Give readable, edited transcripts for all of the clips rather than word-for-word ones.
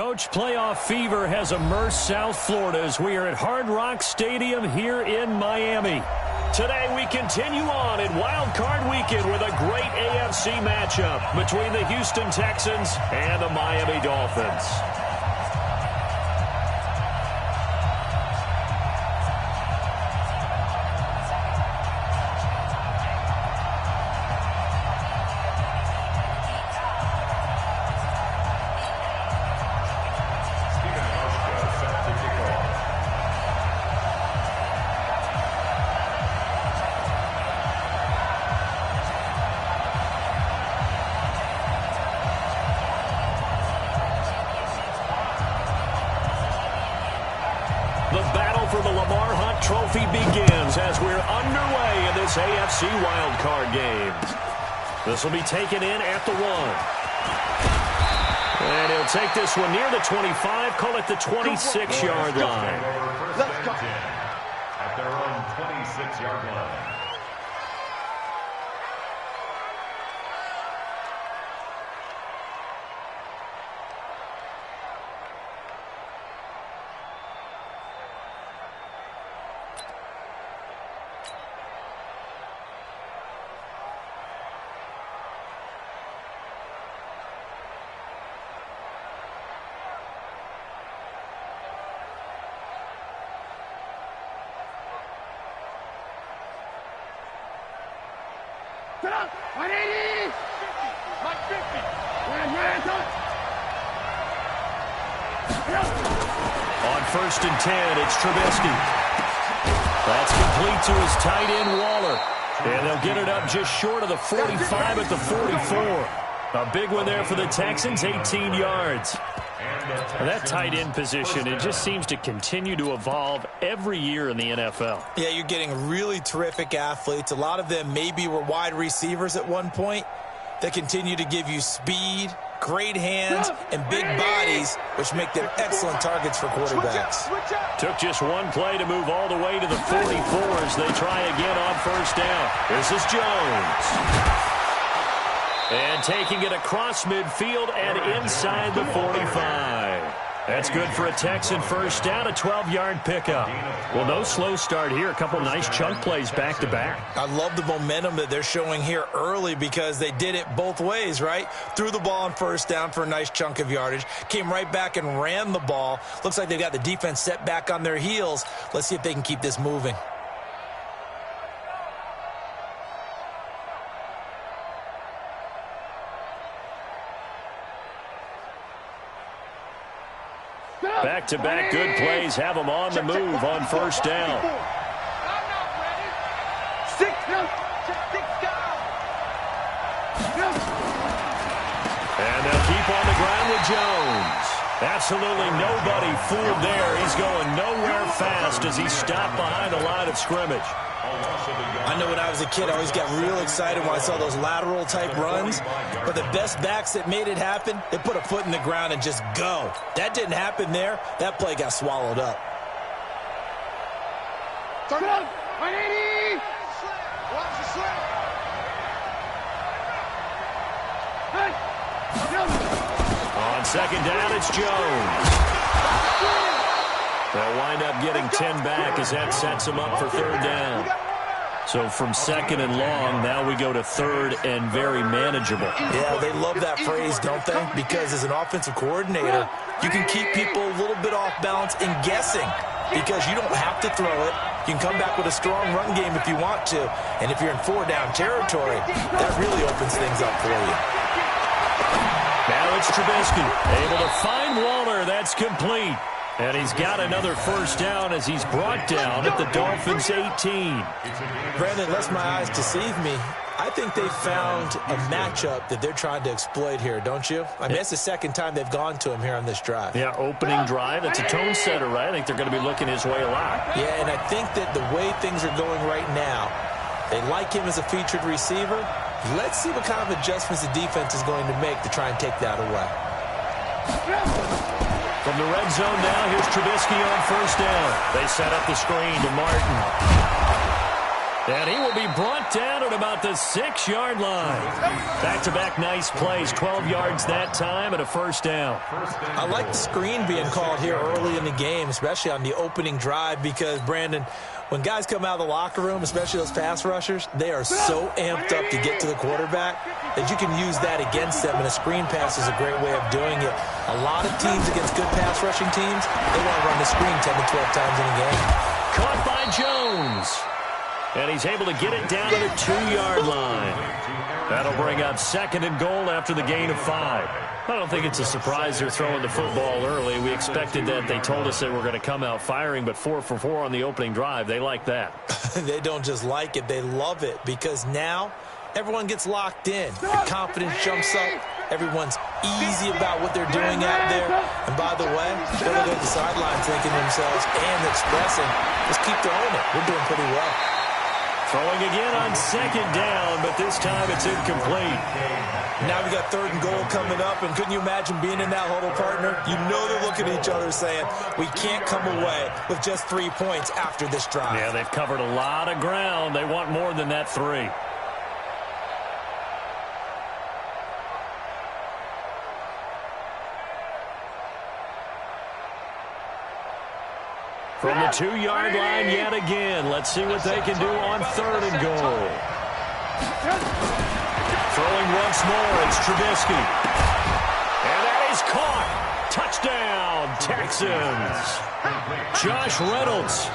Coach, playoff fever has immersed South Florida as we are at Hard Rock Stadium here in Miami. Today we continue on in Wild Card Weekend with a great AFC matchup between the Houston Texans and the Miami Dolphins. Trophy begins as we're underway in this AFC wildcard game. This will be taken in at the 1. And he'll take this one near the 25, call it the 26-yard line. Let's go. At their own 26-yard line. On 1st and 10, it's Trubisky. That's complete to his tight end, Waller. And they'll get it up just short of the 45 at the 44. A big one there for the Texans, 18 yards. And that tight end position, it just seems to continue to evolve every year in the NFL. Yeah, you're getting really terrific athletes. A lot of them maybe were wide receivers at one point. They continue to give you speed, great hands, and big bodies, which make them excellent targets for quarterbacks. Took just one play to move all the way to the 44 as they try again on 1st down. This is Jones. And taking it across midfield and inside the 45. That's good for a Texan 1st down, a 12-yard pickup. Well, no slow start here. A couple nice chunk plays back-to-back. I love the momentum that they're showing here early because they did it both ways, right? Threw the ball on 1st down for a nice chunk of yardage. Came right back and ran the ball. Looks like they've got the defense set back on their heels. Let's see if they can keep this moving. Back-to-back good plays have them on the move on 1st down. And they'll keep on the ground with Jones. Absolutely nobody fooled there. He's going nowhere fast as he stopped behind the line of scrimmage. I know when I was a kid, I always got real excited when I saw those lateral-type runs. But the best backs that made it happen, they put a foot in the ground and just go. That didn't happen there. That play got swallowed up. Turn up, 180. Watch the slip. On 2nd down, it's Jones. They'll wind up getting 10 back as that sets them up for 3rd down. So from 2nd and long, now we go to 3rd and very manageable. Yeah, they love that phrase, don't they? Because as an offensive coordinator, you can keep people a little bit off balance and guessing because you don't have to throw it. You can come back with a strong run game if you want to. And if you're in 4-down territory, that really opens things up for you. Now it's Trubisky, able to find Waller. That's complete. And he's got another 1st down as he's brought down at the Dolphins' 18. Brandon, lest my eyes deceive me, I think they found a matchup that they're trying to exploit here, don't you? I mean, it's the 2nd time they've gone to him here on this drive. Yeah, opening drive. It's a tone setter, right? I think they're going to be looking his way a lot. Yeah, and I think that the way things are going right now, they like him as a featured receiver. Let's see what kind of adjustments the defense is going to make to try and take that away. From the red zone now, here's Trubisky on 1st down. They set up the screen to Martin. And he will be brought down at about the 6-yard line. Back-to-back nice plays, 12 yards that time and a first down. I like the screen being called here early in the game, especially on the opening drive, because, Brandon, when guys come out of the locker room, especially those pass rushers, they are so amped up to get to the quarterback that you can use that against them, and a screen pass is a great way of doing it. A lot of teams against good pass rushing teams, they want to run the screen 10 to 12 times in a game. Caught by Jones. And he's able to get it down to the 2-yard line. That'll bring up 2nd and goal after the gain of 5. I don't think it's a surprise they're throwing the football early. We expected that. They told us they were going to come out firing, but 4 for 4 on the opening drive. They like that. They don't just like it. They love it, because now everyone gets locked in. The confidence jumps up. Everyone's easy about what they're doing out there. And by the way, they're looking at the sidelines thinking to themselves and expressing, just keep throwing it. We're doing pretty well. Throwing again on 2nd down, but this time it's incomplete. Now we got 3rd and goal coming up, and couldn't you imagine being in that huddle, partner? You know they're looking at each other saying, we can't come away with just 3 points after this drive. Yeah, they've covered a lot of ground. They want more than that 3. From the 2-yard line yet again. Let's see what they can do on 3rd and goal. Throwing once more, it's Trubisky. And that is caught. Touchdown, Texans. Josh Reynolds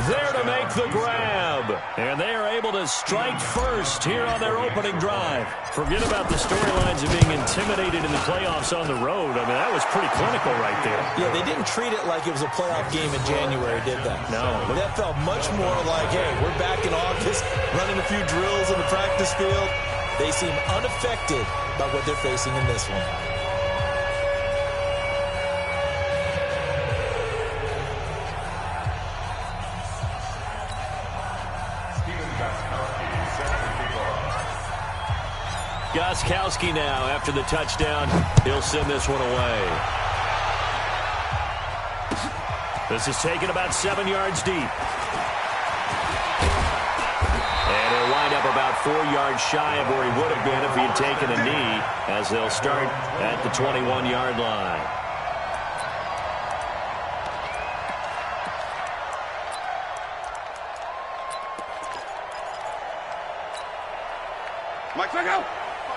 there to make the grab. And they are able to strike first here on their opening drive. Forget about the storylines of being intimidated in the playoffs on the road. I mean, that was pretty clinical right there. Yeah, they didn't treat it like it was a playoff game in January, did they? No. That felt much more like, hey, we're back in August, running a few drills in the practice field. They seem unaffected by what they're facing in this one. Gostkowski now, after the touchdown, he'll send this one away. This is taken about 7 yards deep. And he'll wind up about 4 yards shy of where he would have been if he had taken a knee, as they'll start at the 21-yard line. Mike, let go!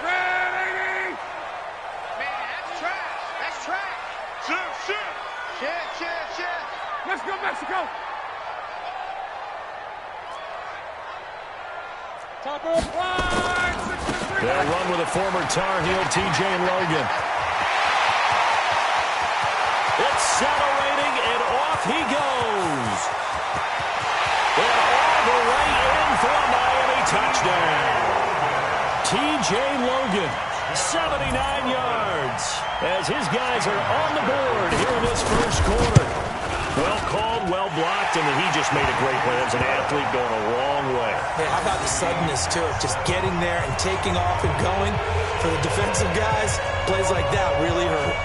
Ready! Man, that's trash! That's trash! Shit! Let's go, Mexico! Top of line! 6-3! They'll run with a former Tar Heel, TJ Logan. Accelerating, and off he goes. And all the way in for a Miami touchdown. TJ Logan, 79 yards, as his guys are on the board here in this first quarter. Well called, well blocked, and he just made a great play. As an athlete going a long way. Hey, how about the suddenness to it? Just getting there and taking off and going. For the defensive guys, plays like that really hurt.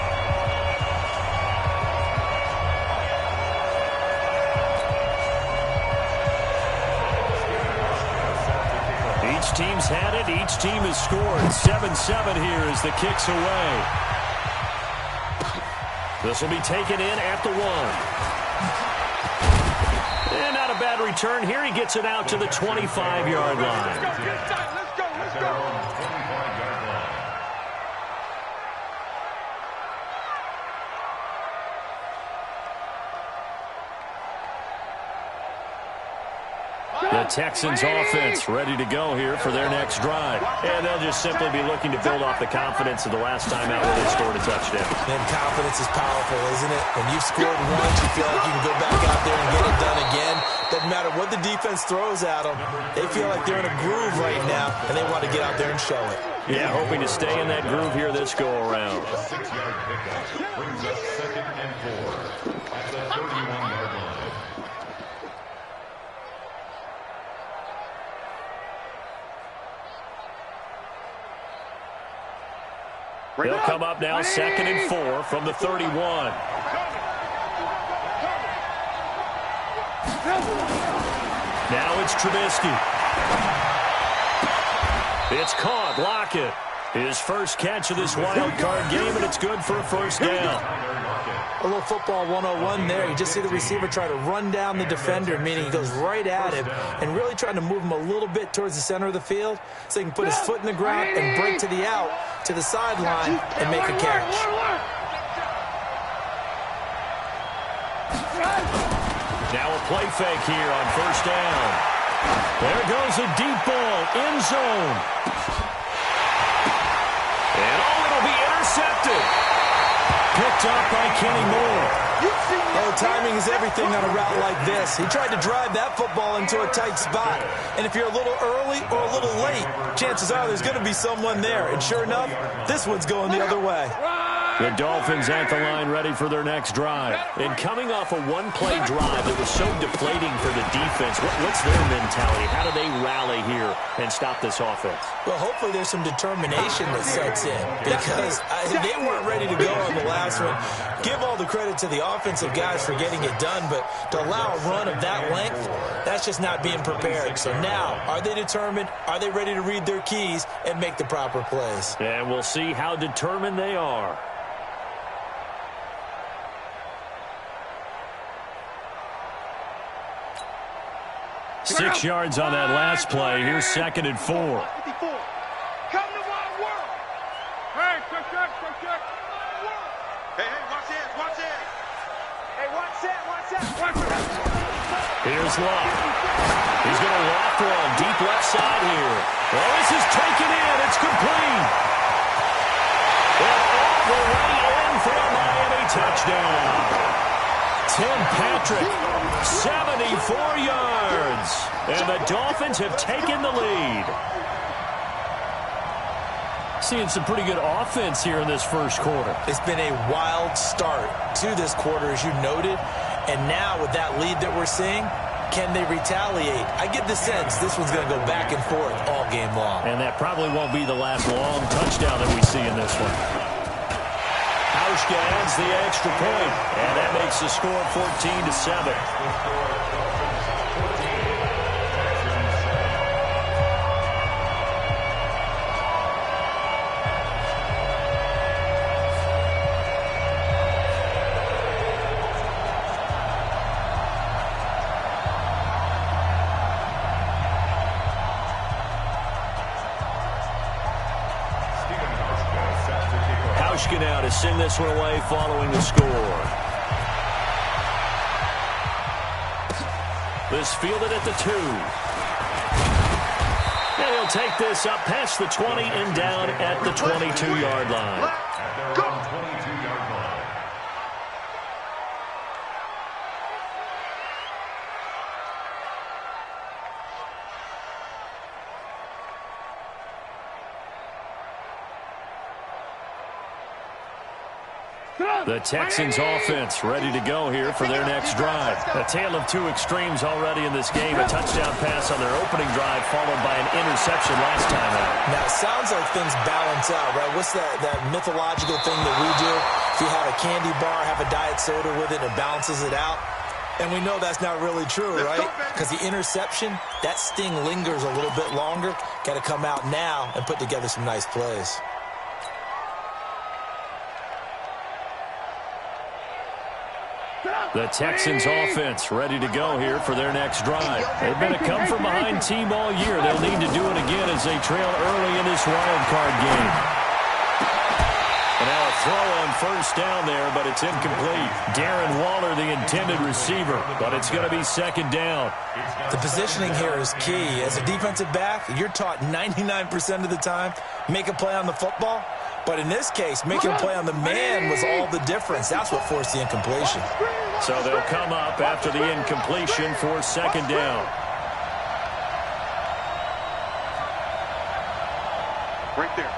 Each team's had it. Each team has scored. 7-7 here as the kick's away. This will be taken in at the 1. And not a bad return here. He gets it out to the 25-yard line. Let's go! The Texans offense ready to go here for their next drive. And they'll just simply be looking to build off the confidence of the last time out where they scored a touchdown. And confidence is powerful, isn't it? When you've scored once, you feel like you can go back out there and get it done again. Doesn't matter what the defense throws at them. They feel like they're in a groove right now, and they want to get out there and show it. Yeah, hoping to stay in that groove here this go-around. 6-yard pickup brings up 2nd and 4 at the 31-yard line. They'll come up now 2nd and 4 from the 31. Now it's Trubisky. It's caught. Lockett. His first catch of this wild card game, and it's good for a first down. A little football 101 there. You just see the receiver try to run down the defender, meaning he goes right at him and really trying to move him a little bit towards the center of the field so he can put his foot in the ground and break to the out, to the sideline, and make a catch. Now a play fake here on first down. There goes a deep ball, end zone. And it'll be intercepted. Picked up by Kenny Moore. Oh, timing is everything on a route like this. He tried to drive that football into a tight spot. And if you're a little early or a little late, chances are there's going to be someone there. And sure enough, this one's going the other way. The Dolphins at the line ready for their next drive. And coming off a one-play drive that was so deflating for the defense, what's their mentality? How do they rally here and stop this offense? Well, hopefully there's some determination that sets in because they weren't ready to go on the last one. Give all the credit to the offensive guys for getting it done, but to allow a run of that length, that's just not being prepared. So now, are they determined? Are they ready to read their keys and make the proper plays? And we'll see how determined they are. 6 yards on that last play. Here's 2nd and 4. Come to my world. Hey, check. Hey, watch this. Hey, watch that. Here's Love. He's going to loft one deep left side here. Well, this is taken in. It's complete. And all the way in for a Miami touchdown. Tim Patrick, 74 yards. And the Dolphins have taken the lead. Seeing some pretty good offense here in this first quarter. It's been a wild start to this quarter, as you noted. And now with that lead that we're seeing, can they retaliate? I get the sense this one's going to go back and forth all game long. And that probably won't be the last long touchdown that we see in this one. Hauschka adds the extra point, and that makes the score 14-7. Now to send this one away following the score. This fielded at the 2. And he'll take this up past the 20 and down at the 22-yard line. The Texans offense ready to go here for their next drive. A tale of two extremes already in this game. A touchdown pass on their opening drive followed by an interception last time out. Now, it sounds like things balance out, right? What's that mythological thing that we do? If you have a candy bar, have a diet soda with it, it balances it out. And we know that's not really true, right? Because the interception, that sting lingers a little bit longer. Got to come out now and put together some nice plays. The Texans offense ready to go here for their next drive. They've been a come-from-behind team all year. They'll need to do it again as they trail early in this wild card game. And now a throw on first down there, but it's incomplete. Darren Waller, the intended receiver, but it's going to be 2nd down. The positioning here is key. As a defensive back, you're taught 99% of the time, make a play on the football. But in this case, making a play on the man was all the difference. That's what forced the incompletion. So they'll come up after the incompletion for 2nd down. Right there.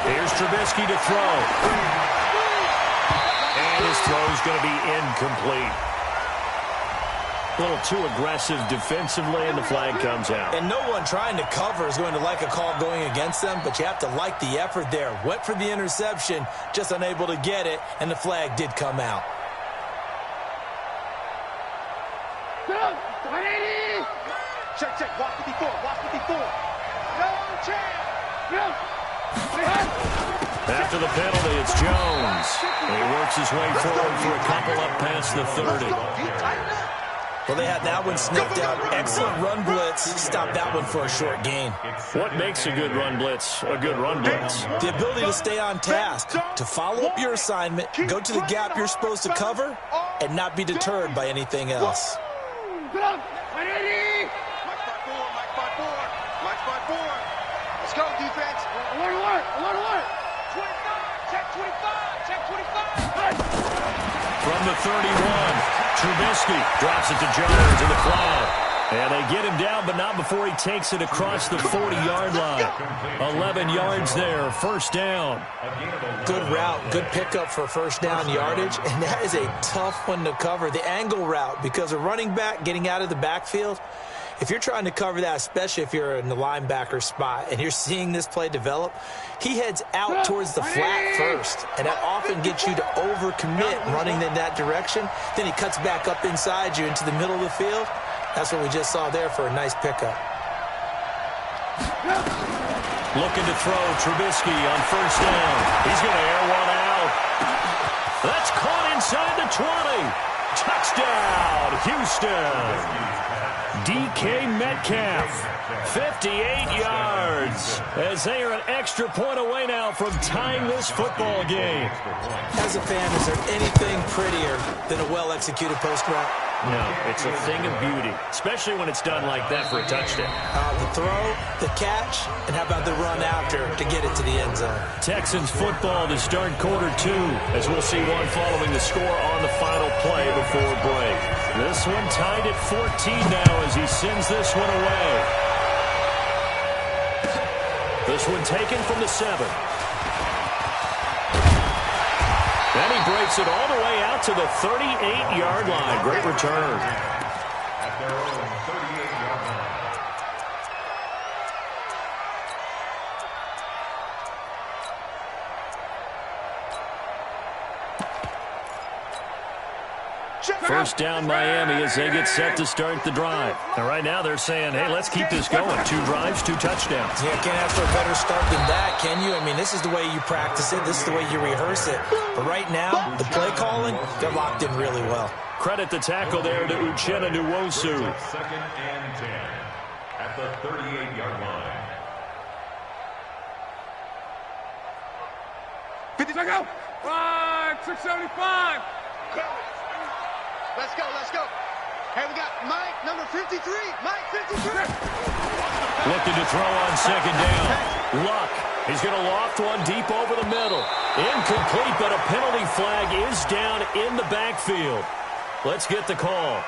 Here's Trubisky to throw. And his throw's going to be incomplete. A little too aggressive defensively, and the flag comes out. And no one trying to cover is going to like a call going against them, but you have to like the effort there. Went for the interception, just unable to get it, and the flag did come out. Check, check. Watch 54. Watch 54. No chance. No. After the penalty, it's Jones. And he works his way forward for a couple up past the 30. Well, they had that one sniffed out. Excellent run blitz. Stopped that one for a short gain. What makes a good run blitz a good run blitz? The ability to stay on task, to follow up your assignment, go to the gap you're supposed to cover, and not be deterred by anything else. Get up. 180. Mike 5-4. Mike 5-4. Mike 5-4. Let's go, defense. Alert, alert. Alert, alert. 25. Check 25. Check 25. From the 31, Trubisky drops it to Jones in the flat. And they get him down, but not before he takes it across the 40-yard line. 11 yards there, first down. Good route, good pickup for first down yardage, and that is a tough one to cover. The angle route, because a running back getting out of the backfield, if you're trying to cover that, especially if you're in the linebacker spot and you're seeing this play develop, he heads out towards the flat first, and that often gets you to overcommit running in that direction. Then he cuts back up inside you into the middle of the field. That's what we just saw there for a nice pickup. Looking to throw Trubisky on first down. He's going to air one out. That's caught inside the 20. Touchdown, Houston. DK Metcalf, 58 yards, as they are an extra point away now from tying this football game. As a fan, is there anything prettier than a well-executed post route? No, it's a thing of beauty, especially when it's done like that for a touchdown. The throw, the catch, and how about the run after to get it to the end zone? Texans football to start quarter 2, as we'll see one following the score on the final play before break. This one tied at 14 now as he sends this one away. This one taken from the 7. And he breaks it all the way out to the 38-yard line. Great return. At their own 38-yard line. First down Miami as they get set to start the drive. And right now they're saying, hey, let's keep this going. 2 drives, 2 touchdowns. Yeah, can't ask for a better start than that, can you? I mean, this is the way you practice it. This is the way you rehearse it. But right now, the play calling, they're locked in really well. Credit the tackle there to Uchenna Nwosu. Second and 10 at the 38-yard line. 50 seconds. Go. 675. Let's go, let's go. Hey, we got Mike, number 53. Mike, 53. Looking to throw on second down. Luck. He's going to loft one deep over the middle. Incomplete, but a penalty flag is down in the backfield. Let's get the call.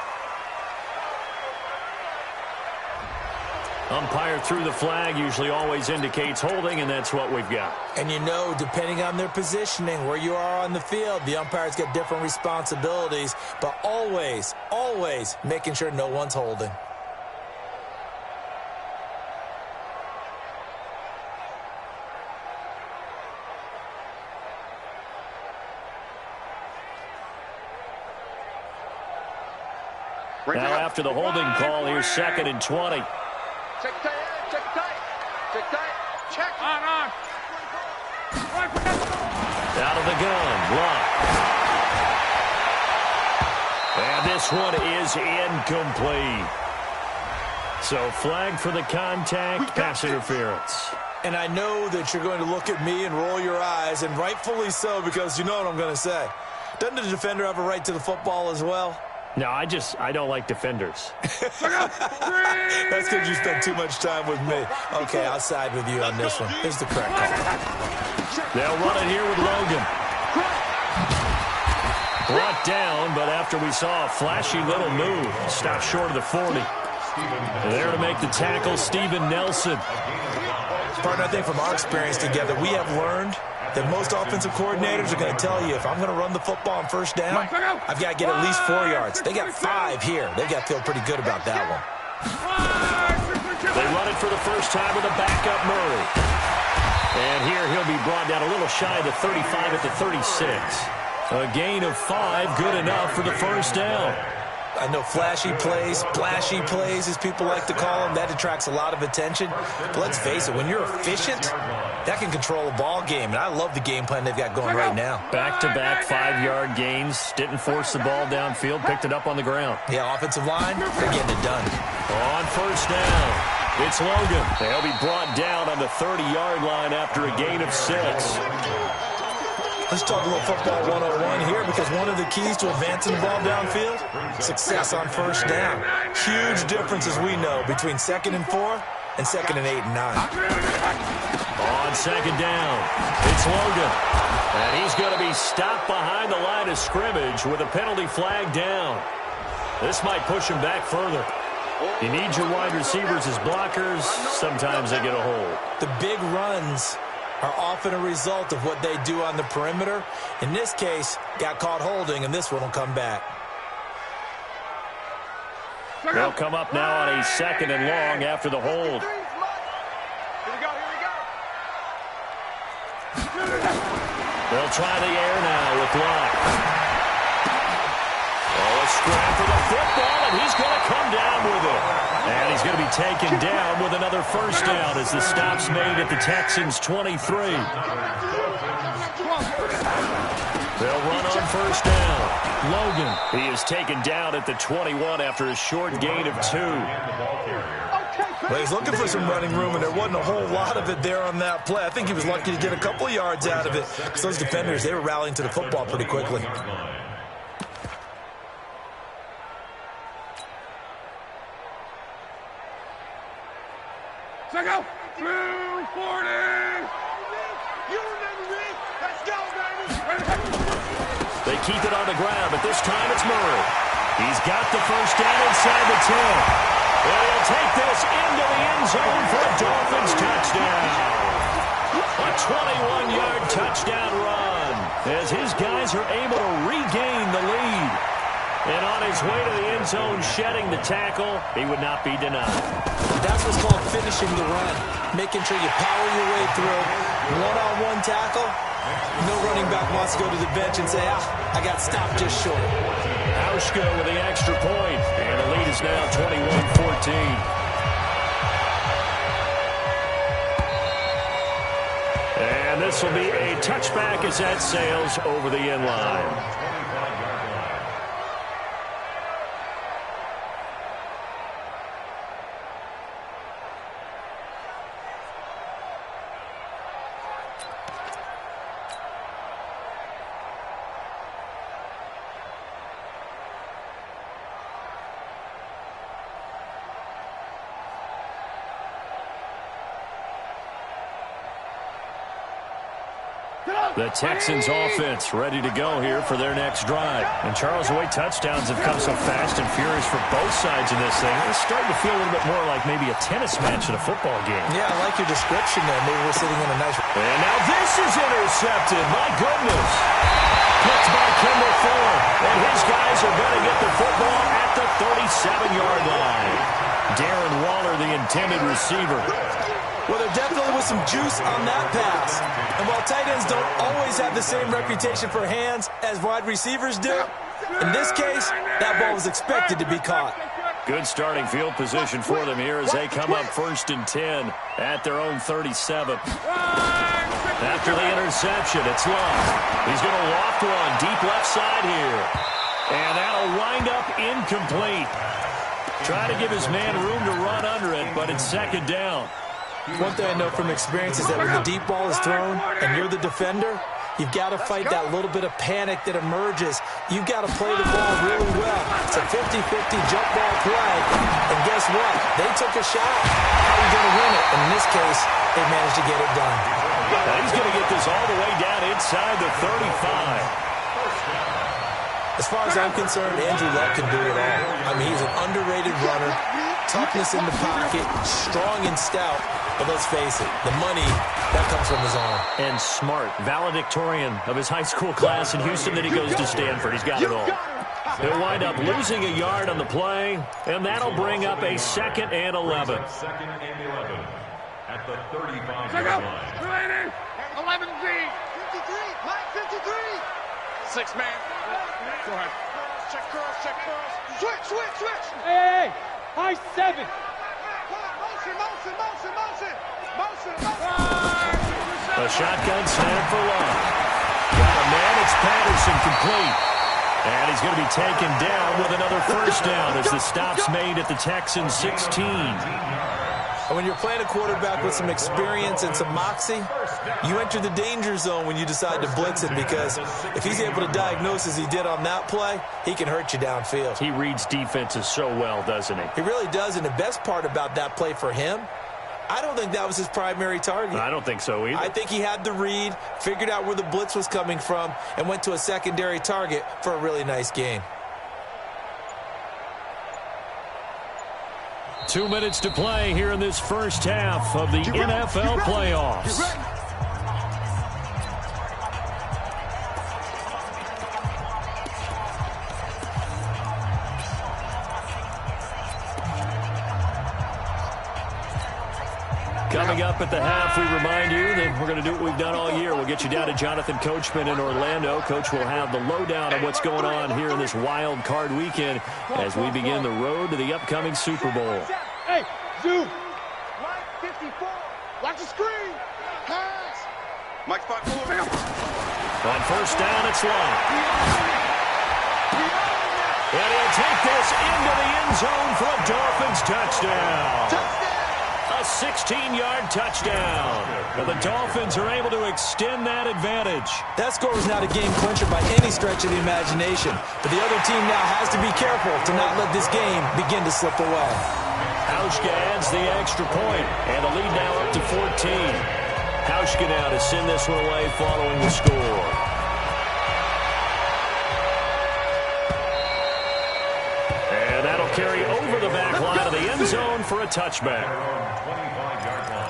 Umpire threw the flag, usually always indicates holding, and that's what we've got. And you know, depending on their positioning, where you are on the field, the umpire's got different responsibilities, but always, always making sure no one's holding. Now after the holding call, here's 2nd and 20. Check tight, check tight, check tight, check. On. Out of the gun, Luck. And this one is incomplete. So flag for the contact, pass interference. And I know that you're going to look at me and roll your eyes, and rightfully so, because you know what I'm going to say. Doesn't the defender have a right to the football as well? No, I don't like defenders. That's because you spent too much time with me. Okay, I'll side with you on this one. Here's the correct call. They'll run it here with Logan. Brought down, but after we saw a flashy little move, stopped short of the 40. There to make the tackle, Steven Nelson. Partner, I think from our experience together, we have learned that most offensive coordinators are going to tell you, if I'm going to run the football on first down, I've got to get at least 4 yards. They got 5 here. They've got to feel pretty good about that one. They run it for the first time with a backup Murray. And here he'll be brought down a little shy of the 35 at the 36. A gain of 5, good enough for the first down. I know flashy plays, splashy plays, as people like to call them, that attracts a lot of attention. But let's face it, when you're efficient, that can control a ball game. And I love the game plan they've got going right now. Back-to-back 5-yard gains. Didn't force the ball downfield. Picked it up on the ground. Yeah, offensive line, they're getting it done. On first down, it's Logan. They'll be brought down on the 30-yard line after a gain of 6. Let's talk a little football 101 here, because one of the keys to advancing the ball downfield, success on first down. Huge difference, as we know, between 2nd and 4 and 2nd and 8 and 9. On second down, it's Logan. And he's going to be stopped behind the line of scrimmage with a penalty flag down. This might push him back further. You need your wide receivers as blockers. Sometimes they get a hold. The big runs are often a result of what they do on the perimeter. In this case, got caught holding, and this one will come back. They'll come up now on a 2nd and long after the hold. Here we go, here we go. They'll try the air now with Locke. Oh, a scram for the football, and he's going to come down with it. And he's going to be taken down with another first down as the stop's made at the Texans' 23. They'll run on first down. Logan, he is taken down at the 21 after a short gain of 2. Well, he's looking for some running room, and there wasn't a whole lot of it there on that play. I think he was lucky to get a couple of yards out of it, because those defenders, they were rallying to the football pretty quickly. Check out. 240. You remember me? Let's go, baby. They keep it on the ground, but this time it's Murray. He's got the first down inside the 10. And he'll take this into the end zone for a Dolphins touchdown. A 21-yard touchdown run as his guys are able to regain the lead. And on his way to the end zone, shedding the tackle, he would not be denied. That's what's called finishing the run, making sure you power your way through. One-on-one tackle, no running back wants to go to the bench and say, I got stopped just short. Hauschka with the extra point, and the lead is now 21-14. And this will be a touchback as that sails over the end line. The Texans offense ready to go here for their next drive. And Charles, the way touchdowns have come so fast and furious for both sides of this thing, it's starting to feel a little bit more like maybe a tennis match in a football game. Yeah, I like your description there. Maybe we're sitting in a nice... And now this is intercepted. My goodness. Picked by Kendall Fuller. And his guys are going to get the football at the 37-yard line. Darren Waller, the intended receiver. Well, there definitely was some juice on that pass. And while tight ends don't always have the same reputation for hands as wide receivers do, in this case, that ball was expected to be caught. Good starting field position for them here as they come up 1st and 10 at their own 37. After the interception, it's Love. He's going to loft one deep left side here. And that'll wind up incomplete. Trying to give his man room to run under it, but it's 2nd down. One thing I know from experience is that when the deep ball is thrown and you're the defender, you've got to fight that little bit of panic that emerges. You've got to play the ball really well. It's a 50-50 jump ball play. And guess what? They took a shot. How are you going to win it? And in this case, they managed to get it done. Now he's going to get this all the way down inside the 35. As far as I'm concerned, Andrew Luck can do it all. I mean, he's an underrated runner. Toughness in the pocket, strong and stout. But let's face it, the money, that comes from his arm. And smart, valedictorian of his high school class in Houston, then he goes to Stanford. He's got it all. He'll wind up losing a yard on the play, and that'll bring up a 2nd and 11. 2nd and 11 at the 35-yard line. 11Z. 53. Mike, 53. 6 man. Go ahead. check curls, check curls. Switch, switch, switch. Hey, high 7. Motion, motion, motion, motion. Motion, motion. A shotgun snap for Love. Got a man, it's Patterson complete. And he's going to be taken down with another first down as the stop's made at the Texans 16. And when you're playing a quarterback with some experience and some moxie, you enter the danger zone when you decide to blitz him, because if he's able to diagnose as he did on that play, he can hurt you downfield. He reads defenses so well, doesn't he? He really does, and the best part about that play for him, I don't think that was his primary target. I don't think so either. I think he had the read, figured out where the blitz was coming from, and went to a secondary target for a really nice gain. 2 minutes to play here in this first half of the NFL playoffs. Coming up at the half, we remind you that we're going to do what we've done all year. We'll get you down to Jonathan Coachman in Orlando. Coach will have the lowdown on what's going on here in this wild card weekend as we begin the road to the upcoming Super Bowl. Hey, zoom. Mike 54. Watch the screen. Pass. Mike 54. On first down, it's Long. And he'll take this into the end zone for a Dolphins touchdown. A 16-yard touchdown. And the Dolphins are able to extend that advantage. That score was not a game clincher by any stretch of the imagination, but the other team now has to be careful to not let this game begin to slip away. Hauschka adds the extra point, and the lead now up to 14. Hauschka now to send this one away following the score. And that'll carry over the back line of the end zone for a touchback. 25-yard line.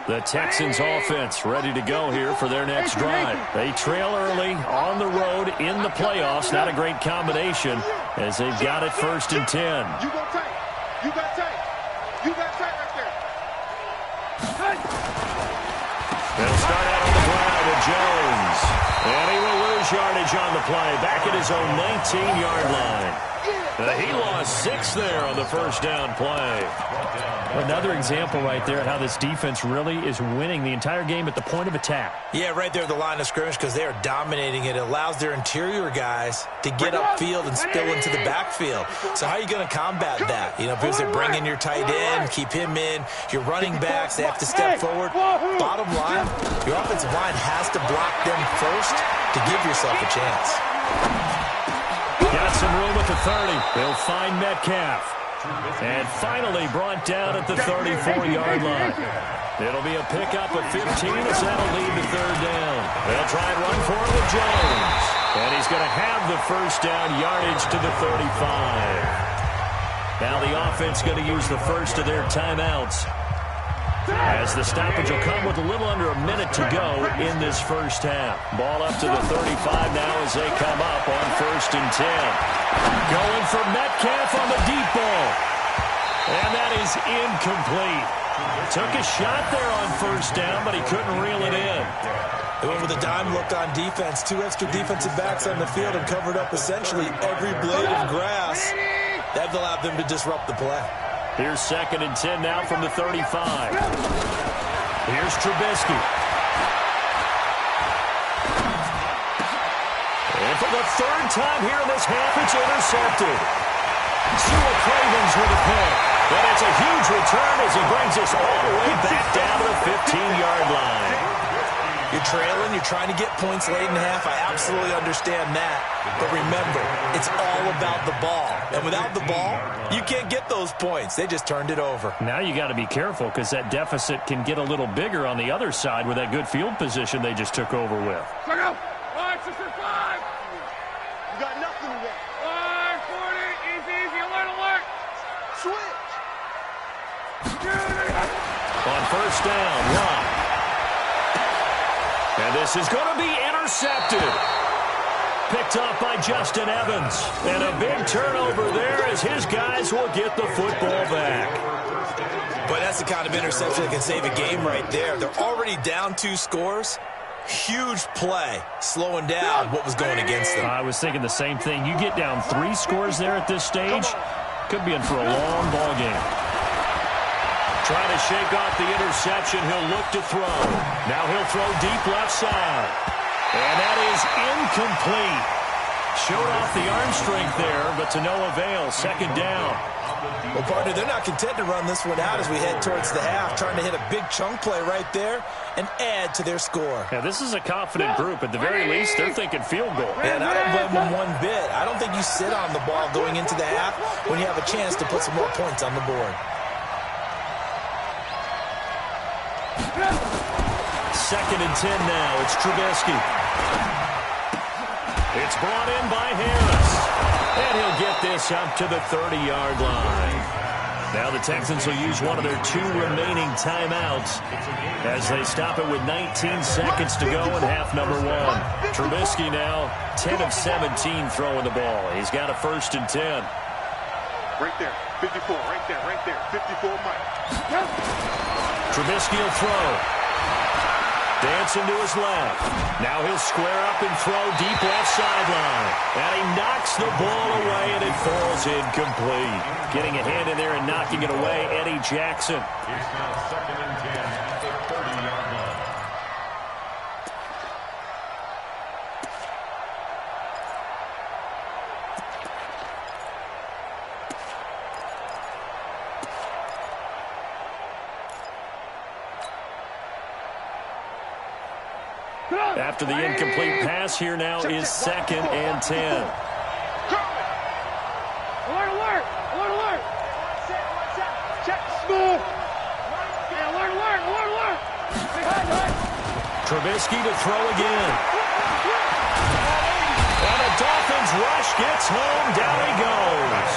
The Texans offense ready to go here for their next drive. They trail early on the road in the playoffs. Not a great combination as they've got it 1st and 10. You got tight. You got tight. You got tight right there. They'll start out on the ground with Jones. And he will lose yardage on the play. Back at his own 19-yard line. He lost 6 there on the first down play. Another example right there of how this defense really is winning the entire game at the point of attack. Yeah, right there at the line of scrimmage, because they are dominating it. It allows their interior guys to get upfield and spill into the backfield. So how are you going to combat that? You know, because they bring in your tight end, keep him in. Your running backs, they have to step forward. Bottom line, your offensive line has to block them first to give yourself a chance. Got some room at the 30. They'll find Metcalf. And finally brought down at the 34-yard line. It'll be a pickup of 15 as that'll lead to 3rd down. They'll try and run for it with Jones. And he's going to have the first down yardage to the 35. Now the offense going to use the first of their timeouts, as the stoppage will come with a little under a minute to go in this first half. Ball up to the 35 now as they come up on 1st and 10. Going for Metcalf on the deep ball. And that is incomplete. Took a shot there on 1st down, but he couldn't reel it in. They went with a dime look on defense. 2 extra defensive backs on the field and covered up essentially every blade of grass. That allowed them to disrupt the play. Here's 2nd and 10 now from the 35. Here's Trubisky. And for the 3rd time here in this half, it's intercepted. Sua Cravens with a pick. But it's a huge return as he brings us all the way back down to the 15-yard line. You're trailing, you're trying to get points late in the half. I absolutely understand that. But remember, it's all about the ball. And without the ball, you can't get those points. They just turned it over. Now you got to be careful because that deficit can get a little bigger on the other side with that good field position they just took over with. Check out. 5, 6, 5. You got nothing to get. 540. Easy. Alert. Switch. On 1st down, Love. This is going to be intercepted. Picked up by Justin Evans. And a big turnover there as his guys will get the football back. But that's the kind of interception that can save a game right there. They're already down 2 scores. Huge play, slowing down what was going against them. I was thinking the same thing. You get down 3 scores there at this stage, could be in for a long ball game. Trying to shake off the interception. He'll look to throw. Now he'll throw deep left side. And that is incomplete. Showed off the arm strength there, but to no avail. Second down. Well, partner, they're not content to run this one out as we head towards the half, trying to hit a big chunk play right there and add to their score. Yeah, this is a confident group. At the very least, they're thinking field goal. And I don't blame them one bit. I don't think you sit on the ball going into the half when you have a chance to put some more points on the board. Second and 10 now. It's Trubisky. It's brought in by Harris. And he'll get this up to the 30-yard line. Now the Texans will use one of their 2 remaining timeouts as they stop it with 19 seconds to go in half number 1. Trubisky now 10 of 17 throwing the ball. He's got a 1st and 10. Right there, 54, right there, 54, Mike. Trubisky will throw. Dancing to his left. Now he'll square up and throw deep left sideline. And he knocks the ball away, and it falls incomplete. Getting a hand in there and knocking it away, Eddie Jackson. It's now 2nd and 10 at the 30-yard line. After the incomplete pass, here now is 2nd and 10. Alert! Check smooth. Alert! Trubisky to throw again. And a Dolphins rush gets home. Down he goes.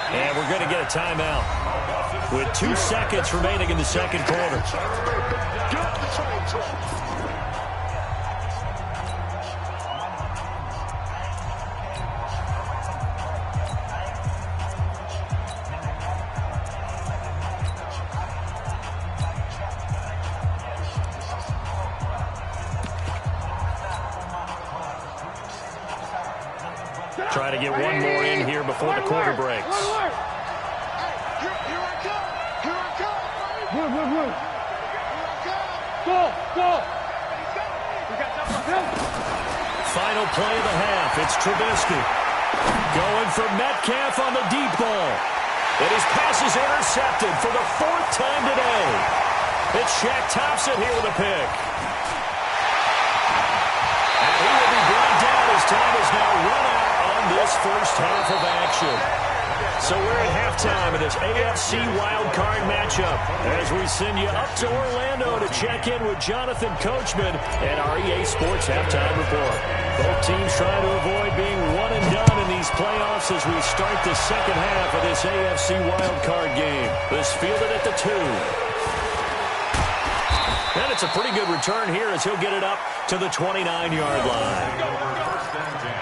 And we're going to get a timeout with 2 seconds remaining in the second quarter. Try to get one more in here before the quarter breaks. Go! Final play of the half. It's Trubisky. Going for Metcalf on the deep ball. And his pass is intercepted for the 4th time today. It's Shaq Thompson here with a pick. And he will be brought down as time is now run out on this first half of action. So we're at halftime in this AFC wildcard matchup as we send you up to Orlando to check in with Jonathan Coachman and our EA Sports Halftime Report. Both teams trying to avoid being one and done in these playoffs as we start the second half of this AFC wildcard game. This fielded at the 2. And it's a pretty good return here as he'll get it up to the 29-yard line. First and 10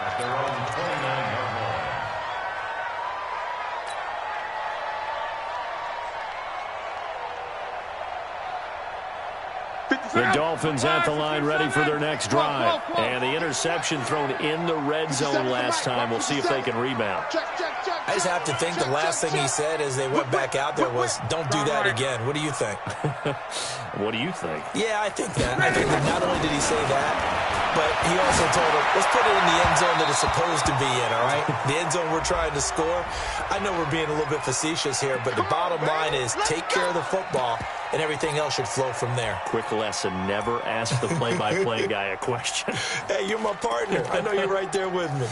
at their own 29-yard line. The Dolphins at the line ready for their next drive. And the interception thrown in the red zone last time. We'll see if they can rebound. I just have to think the last thing he said as they went back out there was, don't do that again. What do you think? What do you think? Yeah, I think that. I think that not only did he say that, but he also told him, let's put it in the end zone that it's supposed to be in, all right? The end zone we're trying to score. I know we're being a little bit facetious here, but the bottom line is take care of the football, and everything else should flow from there. Quick lesson, never ask the play-by-play guy a question. Hey, you're my partner. I know you're right there with me.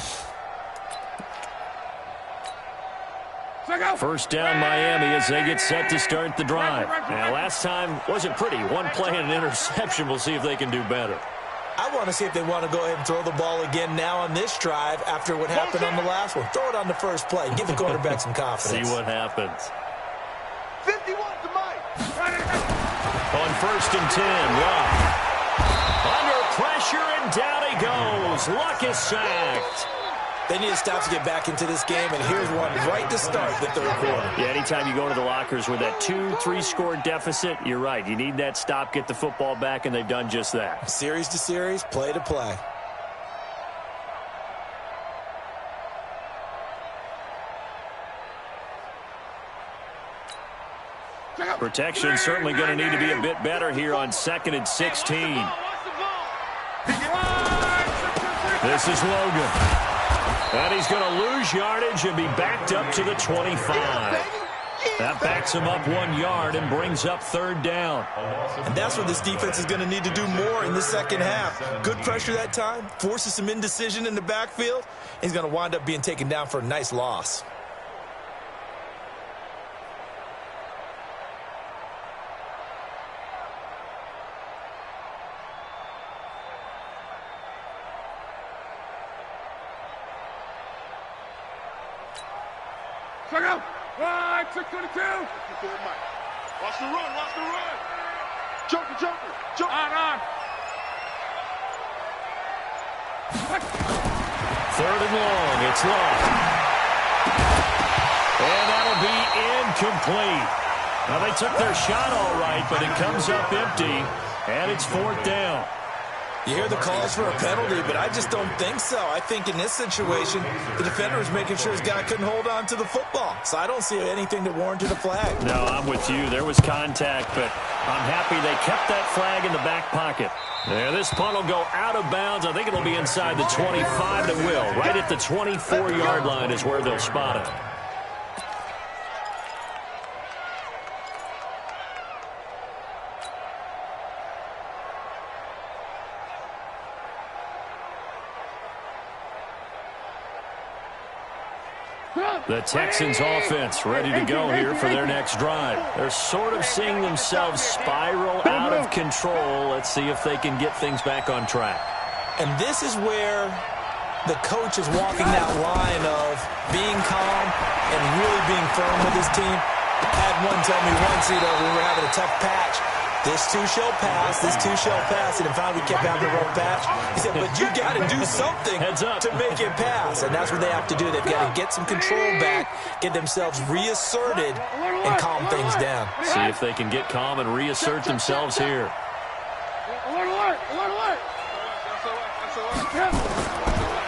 First down Miami as they get set to start the drive. Now, last time wasn't pretty. One play and an interception. We'll see if they can do better. I want to see if they want to go ahead and throw the ball again now on this drive after what happened on the last one. Throw it on the first play. Give the quarterback some confidence. See what happens. 51 to Mike. On first and 10. Luck. Under pressure, and down he goes. Luck is sacked. They need to stop to get back into this game, and here's one right to start the third quarter. Yeah, anytime you go to the lockers with that 2-3 score deficit, you're right. You need that stop, get the football back, and they've done just that. Series to series, play to play. Protection certainly going to need to be a bit better here on 2nd and 16. This is Logan. And he's going to lose yardage and be backed up to the 25. That backs him up 1 yard and brings up 3rd down. And that's what this defense is going to need to do more in the second half. Good pressure that time, forces some indecision in the backfield. He's going to wind up being taken down for a nice loss. Check out. Right, 622. Watch the run, watch the run. Joker, Joker, Joker. On. 3rd and long. It's long. And that'll be incomplete. Now, they took their shot all right, but it comes up empty, and it's 4th down. You hear the calls for a penalty, but I just don't think so. I think in this situation, the defender was making sure his guy couldn't hold on to the football. So I don't see anything that warranted a flag. No, I'm with you. There was contact, but I'm happy they kept that flag in the back pocket. Yeah, this punt will go out of bounds. I think it'll be inside the 25, and it will. Right at the 24-yard line is where they'll spot it. The Texans offense ready to go here for their next drive. They're sort of seeing themselves spiral out of control. Let's see if they can get things back on track. And this is where the coach is walking that line of being calm and really being firm with his team. I had one tell me once, when we were having a tough patch, this too shall pass, this too shall pass. And finally we kept having a rough patch. He said, but you got to do something to make it pass. And that's what they have to do. They've got to get some control back, get themselves reasserted, and calm things down. See if they can get calm and reassert themselves here.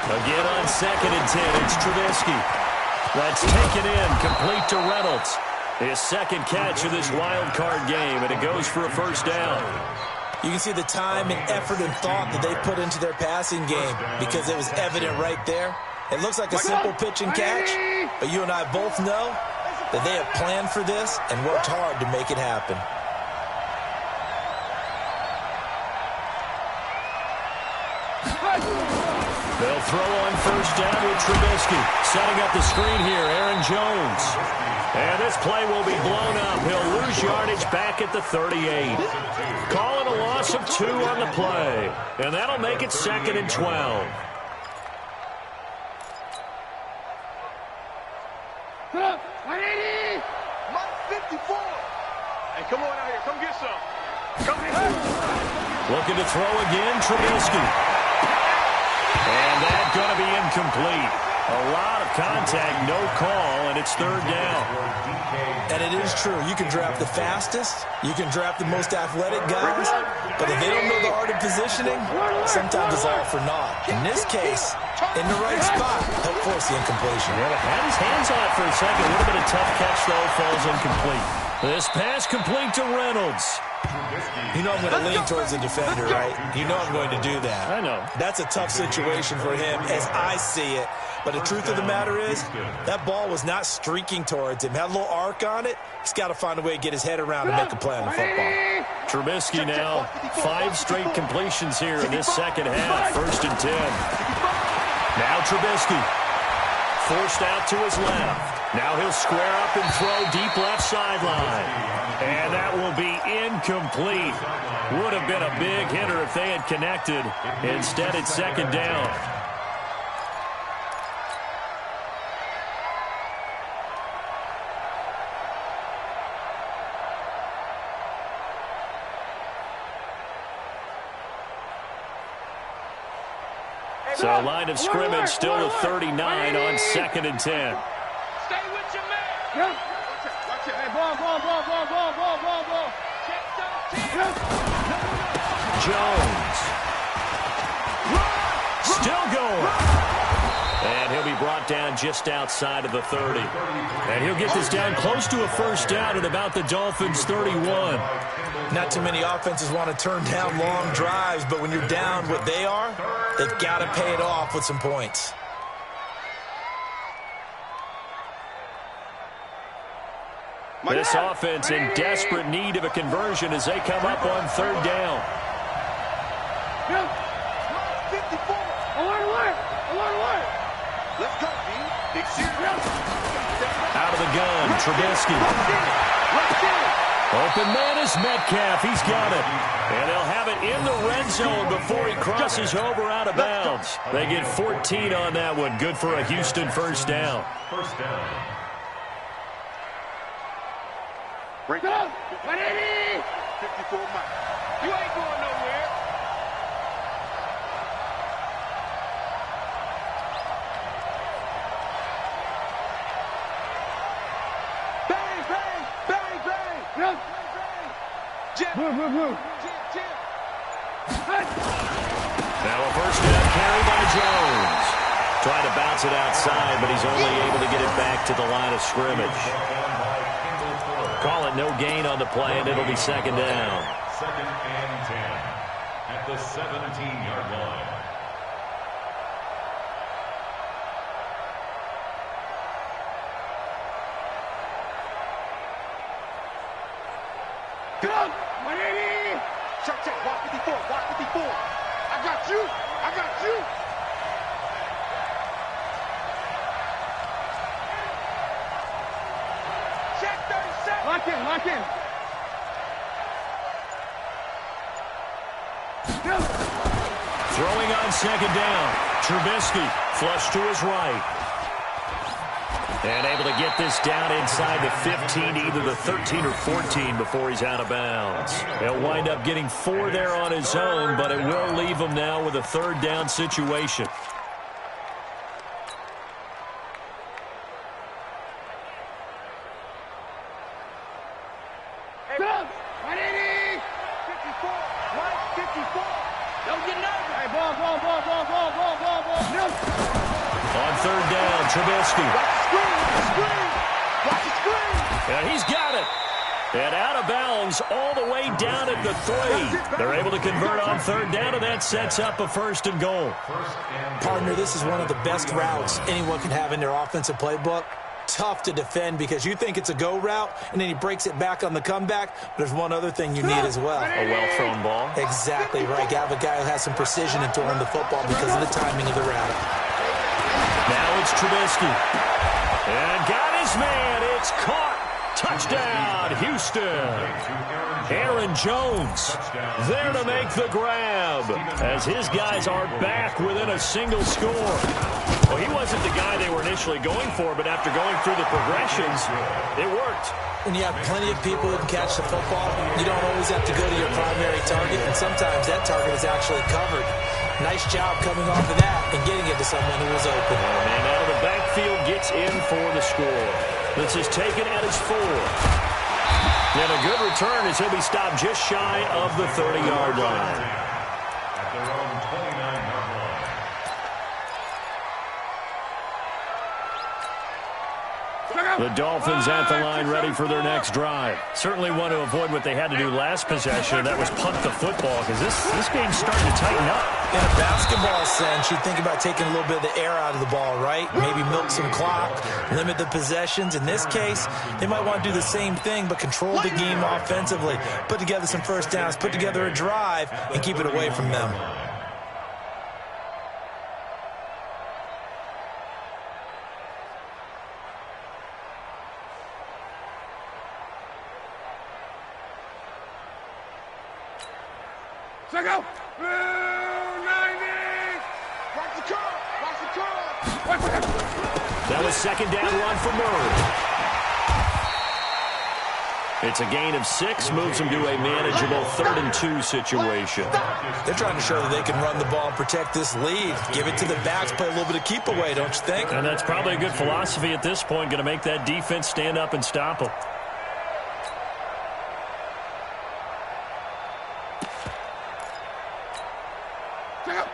Again on 2nd and 10, it's Trubisky. That's taken in, complete to Reynolds. His second catch of this wild card game, and it goes for a first down. You can see the time and effort and thought that they put into their passing game because it was evident right there. It looks like a simple pitch and catch, but you and I both know that they have planned for this and worked hard to make it happen. They'll throw on first down with Trubisky. Setting up the screen here, Aaron Jones. And this play will be blown up. He'll lose yardage back at the 38. Call it a loss of 2 on the play. And that'll make it 2nd and 12. Mike 54. Hey, come on out here. Come get some. Come get some. Looking to throw again, Trubisky. And that's going to be incomplete. A lot of contact, no call, and it's 3rd down. And it is true. You can draft the fastest. You can draft the most athletic guys. But if they don't know the art of positioning, sometimes it's all for naught. In this case, in the right spot, he'll force the incompletion. Well, had his hands on it for a second. Would have been a tough catch, though. Falls incomplete. This pass complete to Reynolds. You know I'm going to lean towards the defender, right? You know I'm going to do that. I know. That's a tough situation for him as I see it. But the truth of the matter is, that ball was not streaking towards him. Had a little arc on it. He's got to find a way to get his head around and make a play on the football. Trubisky now, 5 straight completions here in this second half. 1st and 10. Now Trubisky. Forced out to his left. Now he'll square up and throw deep left sideline. And that will be incomplete. Would have been a big hitter if they had connected. Instead, it's 2nd down. So line of scrimmage still at 39 on 2nd and 10. Stay with your man. Watch it. Hey, ball. Jones. Still going. And he'll be brought down just outside of the 30. And he'll get this down close to a first down at about the Dolphins' 31. Not too many offenses want to turn down long drives, but when you're down what they are, they've got to pay it off with some points. This offense in desperate need of a conversion as they come up on 3rd down. 54. Alert. Let's go, B. Big serious. Out of the gun, Trubisky. Open man is Metcalf. He's got it. And they'll have it in the red zone before he crosses over out of bounds. They get 14 on that one. Good for a Houston first down. First down. Break it up. 180. 54 miles. You ain't going nowhere. Move. Now a first down carry by Jones. Trying to bounce it outside, but he's only able to get it back to the line of scrimmage. Call it no gain on the play, and it'll be 2nd down. 2nd and 10 at the 17-yard line. Get up! 180! Check. Watch 54. I got you! Check 37! Lock in. Throwing on 2nd down. Trubisky flush to his right. And able to get this down inside the 15, either the 13 or 14 before he's out of bounds. He'll wind up getting 4 there on his own, but it will leave him now with a 3rd down situation. Hey, 180! 54! 54! Don't get nervous! Hey, ball. On 3rd down, Trubisky. Watch the screen! And he's got it. And out of bounds all the way down at the 3. They're able to convert on 3rd down, and that sets up a 1st and goal. Partner, this is one of the best routes anyone can have in their offensive playbook. Tough to defend because you think it's a go route, and then he breaks it back on the comeback. There's one other thing you need as well. A well-thrown ball. Exactly right. Got a guy who has some precision in throwing the football because of the timing of the route. Now it's Trubisky. And got his man. It's caught. Touchdown, Houston. Aaron Jones there to make the grab as his guys are back within a single score. Well, he wasn't the guy they were initially going for, but after going through the progressions, it worked. When you have plenty of people who can catch the football, you don't always have to go to your primary target, and sometimes that target is actually covered. Nice job coming off of that and getting it to someone who was open. And out of the backfield gets in for the score. This is taken at his 4. And a good return as he'll be stopped just shy of the 30-yard line. At their own 29-yard line. The Dolphins at the line ready for their next drive. Certainly want to avoid what they had to do last possession. That was punt the football because this game's starting to tighten up. In a basketball sense, you think about taking a little bit of the air out of the ball, right? Maybe milk some clock, limit the possessions. In this case, they might want to do the same thing, but control the game offensively. Put together some first downs, put together a drive, and keep it away from them. Check out. 90. Watch the curl! That was 2nd down run for Murray. It's a gain of 6, moves them to a manageable 3rd and 2 situation. They're trying to show that they can run the ball and protect this lead. Give it to the backs, play a little bit of keep away, don't you think? And that's probably a good philosophy at this point, going to make that defense stand up and stop them. Check.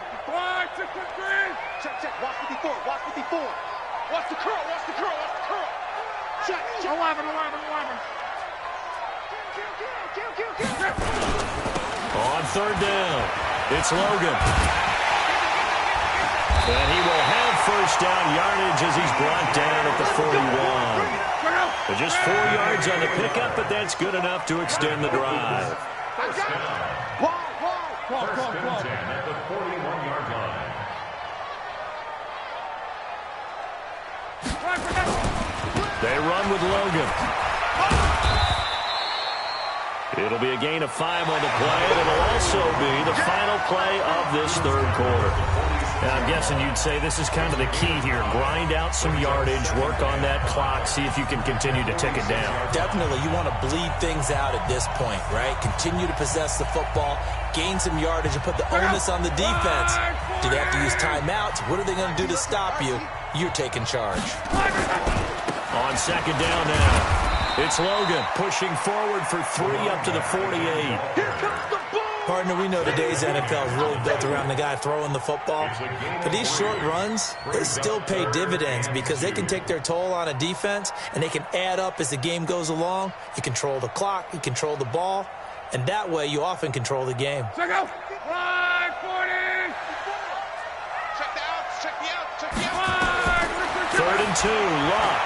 Watch 54. Watch the curl. Check. 11. Kill. On 3rd down, it's Logan. And he will have 1st down yardage as he's brought down at the 41. But just 4 yards on the pickup, but that's good enough to extend the drive. First and 10 at the 41-yard line. They run with Logan. It'll be a gain of 5 on the play, and it'll also be the final play of this 3rd quarter. And I'm guessing you'd say this is kind of the key here. Grind out some yardage, work on that clock, see if you can continue to tick it down. Definitely. You want to bleed things out at this point, right? Continue to possess the football, gain some yardage, and put the onus on the defense. Do they have to use timeouts? What are they going to do to stop you? You're taking charge. On 2nd down now, it's Logan pushing forward for 3 up to the 48. Partner, we know today's NFL is really built around the guy throwing the football. But these short runs, they still pay dividends because they can take their toll on a defense, and they can add up as the game goes along. You control the clock, you control the ball, and that way you often control the game. Check out. 540. Check the out. 3rd and 2, Luck.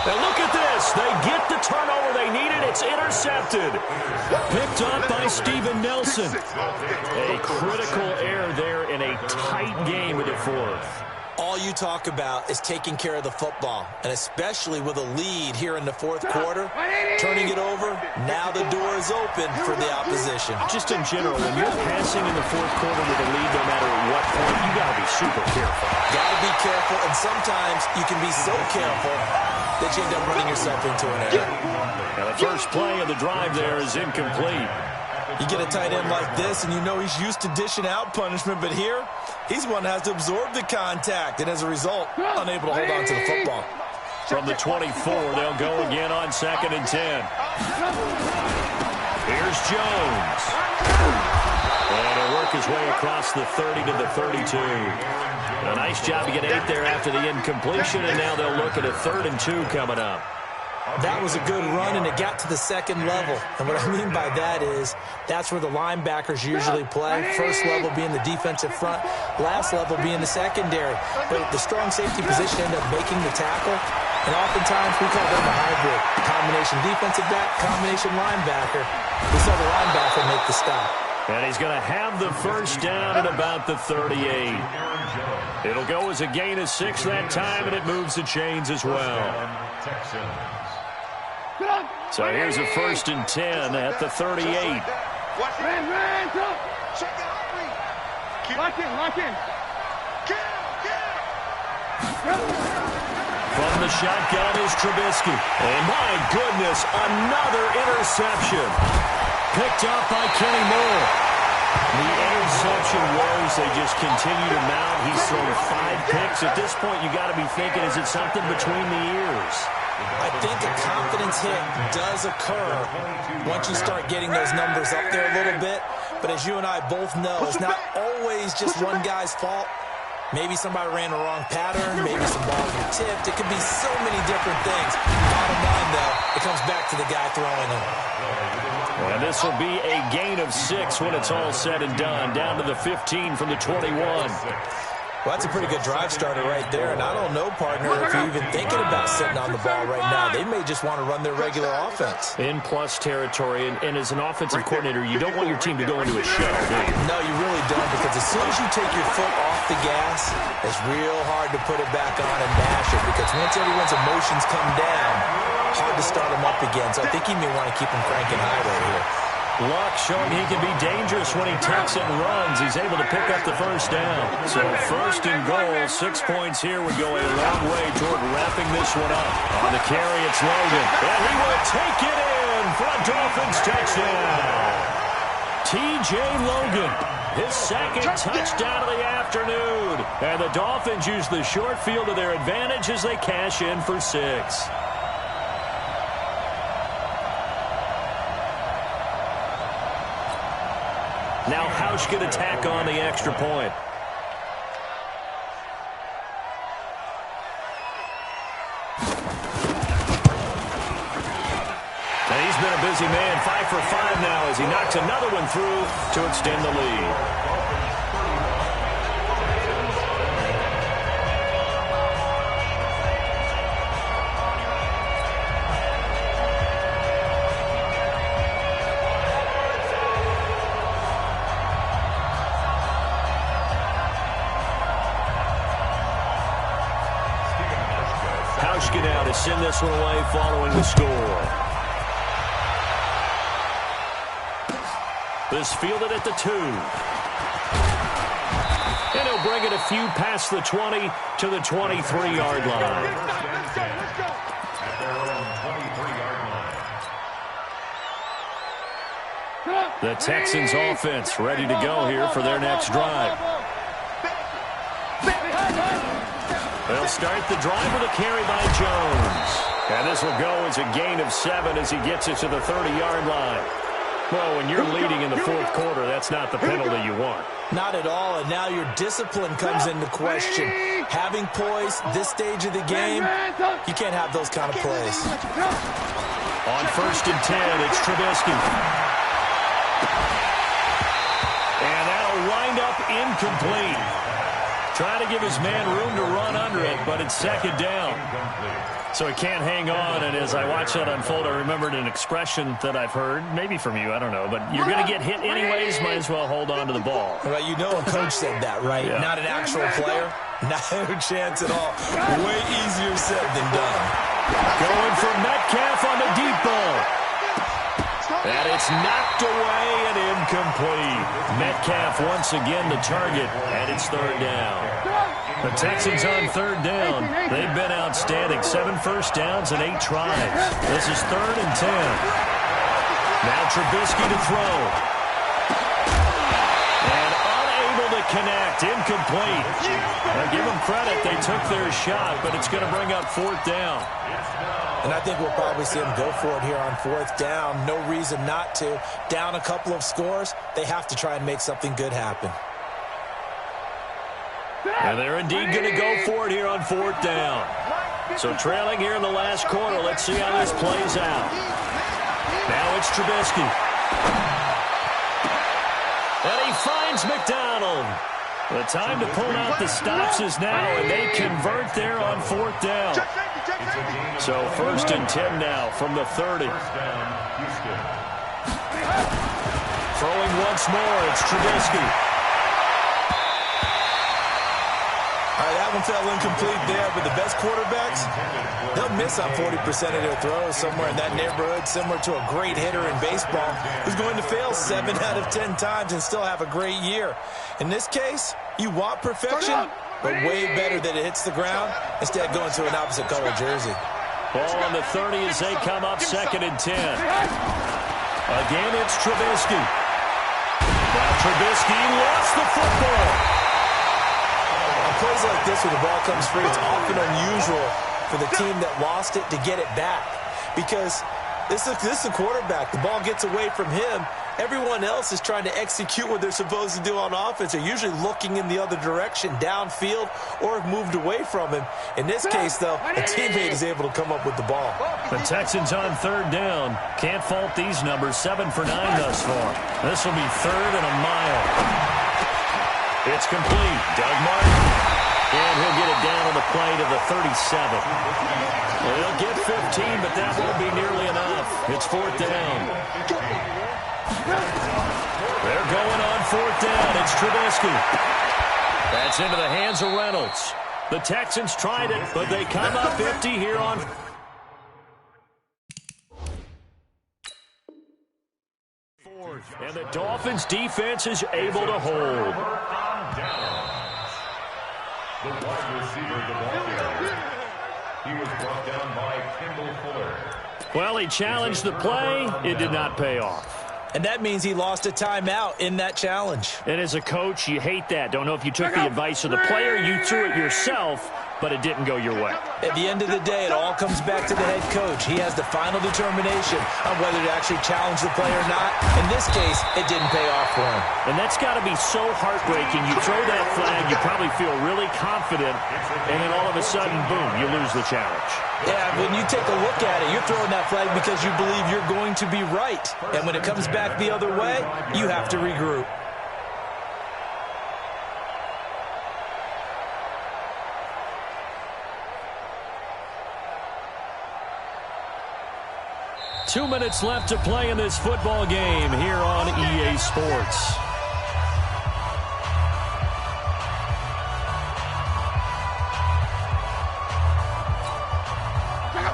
Now look at this. They get the turnover they needed. It's intercepted. Picked up by Steven Nelson. A critical error there in a tight game in the 4th. All you talk about is taking care of the football, and especially with a lead here in the 4th quarter, turning it over, now the door is open for the opposition. Just in general, when you're passing in the 4th quarter with a lead, no matter what point, you got to be super careful. Got to be careful, and sometimes you can be so careful that you end up running yourself into an error. Now the first play of the drive there is incomplete. You get a tight end like this, and you know he's used to dishing out punishment, but here, he's one that has to absorb the contact, and as a result, unable to hold on to the football. From the 24, they'll go again on 2nd and 10. Here's Jones. And he'll work his way across the 30 to the 32. A nice job to get 8 there after the incompletion, and now they'll look at a 3rd and 2 coming up. That was a good run, and it got to the 2nd level. And what I mean by that is that's where the linebackers usually play. First level being the defensive front, last level being the secondary. But the strong safety position ended up making the tackle, and oftentimes we call them a hybrid. Combination defensive back, combination linebacker. We saw the linebacker make the stop. And he's going to have the 1st down at about the 38. It'll go as a gain of 6 that time, and it moves the chains as well. So here's a 1st and 10 at the 38. Lock in. From the shotgun is Trubisky. And my goodness, another interception. Picked up by Kenny Moore. The interception woes, they just continue to mount. He's thrown 5 picks. At this point, you got to be thinking, is it something between the ears? I think a confidence hit does occur once you start getting those numbers up there a little bit. But as you and I both know, it's not always just one guy's fault. Maybe somebody ran the wrong pattern. Maybe some balls were tipped. It could be so many different things. Bottom line, though, it comes back to the guy throwing them. And this will be a gain of 6 when it's all said and done. Down to the 15 from the 21. Well, that's a pretty good drive starter right there. And I don't know, partner, if you're even thinking about sitting on the ball right now. They may just want to run their regular offense. In plus territory. And as an offensive coordinator, you don't want your team to go into a show, do you? No, you really don't, because as soon as you take your foot off the gas, it's real hard to put it back on and mash it, because once everyone's emotions come down, hard to start them up again. So I think he may want to keep them cranking high right here. Luck showing he can be dangerous when he takes it and runs. He's able to pick up the first down. So first and goal, 6 points here would go a long way toward wrapping this one up. On the carry, it's Logan. And he will take it in for a Dolphins touchdown. T.J. Logan, his second touchdown of the afternoon. And the Dolphins use the short field to their advantage as they cash in for 6. Now Hausch could attack on the extra point. And he's been a busy man, 5 for 5 now as he knocks another one through to extend the lead. Now to send this one away following the score. This fielded at the 2. And he'll bring it a few past the 20 to the 23-yard line. At their own 23-yard line. The Texans offense ready to go here for their next drive. They'll start the drive with a carry by Jones. And this will go as a gain of 7 as he gets it to the 30-yard line. Well, when you're leading in the fourth quarter, that's not the penalty you want. Not at all, and now your discipline comes into question. Having poise this stage of the game, you can't have those kind of plays. On first and 10, it's Trubisky. And that'll wind up incomplete. Trying to give his man room to run under it, but it's second down. So he can't hang on, and as I watch that unfold, I remembered an expression that I've heard, maybe from you, I don't know, but you're going to get hit anyways, might as well hold on to the ball. Well, you know a coach said that, right? Yeah. Not an actual player? No chance at all. Way easier said than done. Going for Metcalf on the deep ball. And it's knocked away and incomplete. Metcalf once again the target, and it's third down. The Texans on third down. They've been outstanding. 7 first downs and 8 tries. This is third and 10. Now Trubisky to throw. And unable to connect. Incomplete. Now give them credit. They took their shot, but it's going to bring up fourth down. And I think we'll probably see them go for it here on fourth down. No reason not to. Down a couple of scores, they have to try and make something good happen. And they're indeed going to go for it here on fourth down. So trailing here in the last quarter, let's see how this plays out. Now it's Trubisky. And he finds McDonald. The time to pull out the stops is now, and they convert there on fourth down. So first and 10 now from the 30. Throwing once more, it's Trubisky. All right, that one fell incomplete there, but the best quarterbacks, they'll miss on 40% of their throws somewhere in that neighborhood, similar to a great hitter in baseball who's going to fail 7 out of 10 times and still have a great year. In this case, you want perfection, but way better that it hits the ground instead of going to an opposite color jersey. Ball on the 30 as they come up second and 10. Again, it's Trubisky. Now Trubisky lost the football. Plays like this when the ball comes free, it's often unusual for the team that lost it to get it back because this is a quarterback. The ball gets away from him. Everyone else is trying to execute what they're supposed to do on offense. They're usually looking in the other direction, downfield, or have moved away from him. In this case, though, a teammate is able to come up with the ball. The Texans on third down. Can't fault these numbers. 7 for 9 thus far. This will be third and a mile. It's complete. Doug Martin. And he'll get it down on the play to the 37. Well, he'll get 15, but that won't be nearly enough. It's fourth down. They're going on fourth down. It's Trubisky. That's into the hands of Reynolds. The Texans tried it, but they come up empty here on And the Dolphins' defense is able to hold. The wide receiver, the ball carrier. He was brought down by Kendall Fuller. Well, he challenged the play. It did not pay off. And that means he lost a timeout in that challenge. And as a coach, you hate that. Don't know if you took the advice of the player, you threw it yourself, but it didn't go your way. At the end of the day, it all comes back to the head coach. He has the final determination on whether to actually challenge the play or not. In this case, it didn't pay off for him. And that's got to be so heartbreaking. You throw that flag, you probably feel really confident, and then all of a sudden, boom, you lose the challenge. Yeah, when you take a look at it, you're throwing that flag because you believe you're going to be right. And when it comes back the other way, you have to regroup. Two minutes left to play in this football game here on EA Sports.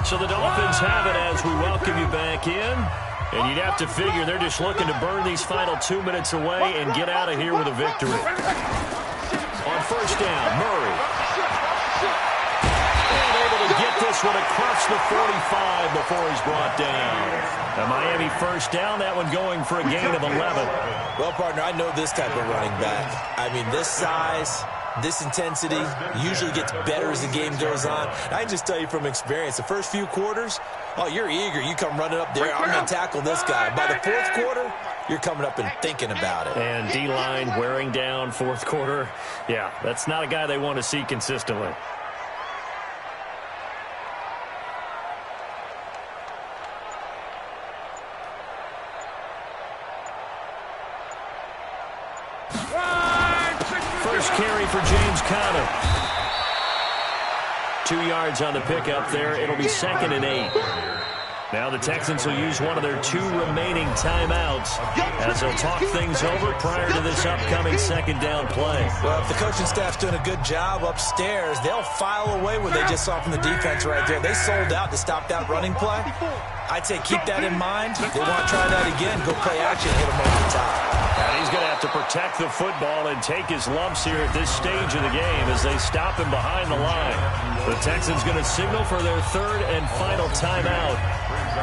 So the Dolphins have it as we welcome you back in. And you'd have to figure they're just looking to burn these final 2 minutes away and get out of here with a victory. On first down, Murray. And able to get this one across the 45 before he's brought down. A Miami first down, that one going for a gain of 11. Well, partner, I know this type of running back. I mean, this size, this intensity usually gets better as the game goes on. I can just tell you from experience, the first few quarters, oh, you're eager. You come running up there, I'm going to tackle this guy. By the fourth quarter, you're coming up and thinking about it. And D-line wearing down fourth quarter. Yeah, that's not a guy they want to see consistently. First carry for James Conner. 2 yards on the pickup there. It'll be 2nd and 8. Now the Texans will use one of their 2 remaining timeouts as they'll talk things over prior to this upcoming second down play. Well, if the coaching staff's doing a good job upstairs, they'll file away what they just saw from the defense right there. They sold out to stop that running play. I'd say keep that in mind. They want to try that again, go play action, hit them over the top. And he's going to have to protect the football and take his lumps here at this stage of the game as they stop him behind the line. The Texans going to signal for their 3rd and final timeout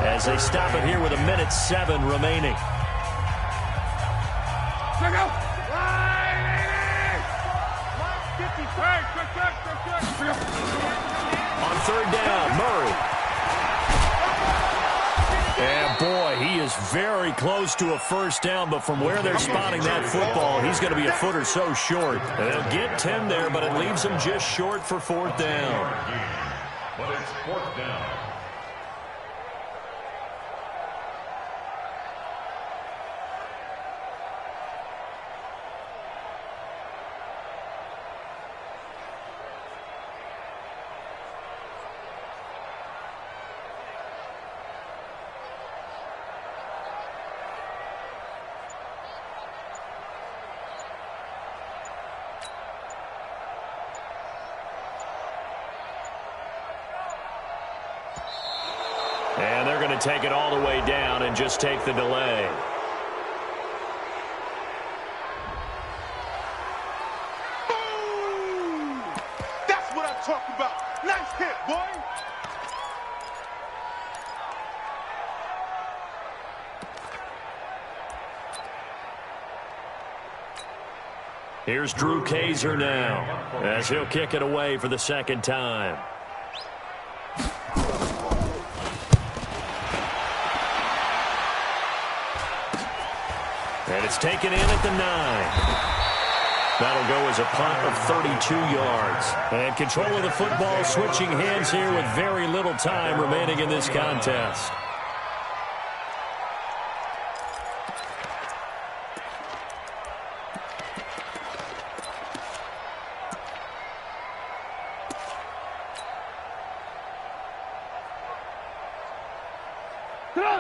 as they stop it here with 1:07 remaining. On 3rd down, Murray. And boy, he is very close to a first down, but from where they're spotting that football, he's going to be a foot or so short. And they'll get 10 there, but it leaves him just short for 4th down. But it's 4th down. And they're going to take it all the way down and just take the delay. Boom! That's what I'm talking about. Nice hit, boy. Here's Drew Kaiser now as he'll kick it away for the 2nd time. And it's taken in at the 9. That'll go as a punt of 32 yards. And control of the football switching hands here with very little time remaining in this contest.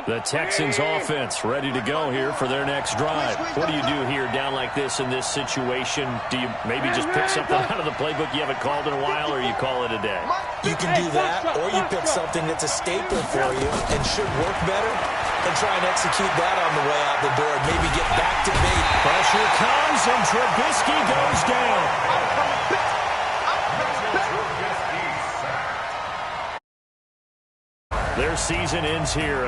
The Texans offense ready to go here for their next drive. What do you do here down like this in this situation? Do you maybe just pick something out of the playbook you haven't called in a while, or you call it a day? You can do that, or you pick something that's a staple for you and should work better and try and execute that on the way out the door and maybe get back to bait. Pressure comes, and Trubisky goes down. Their season ends here.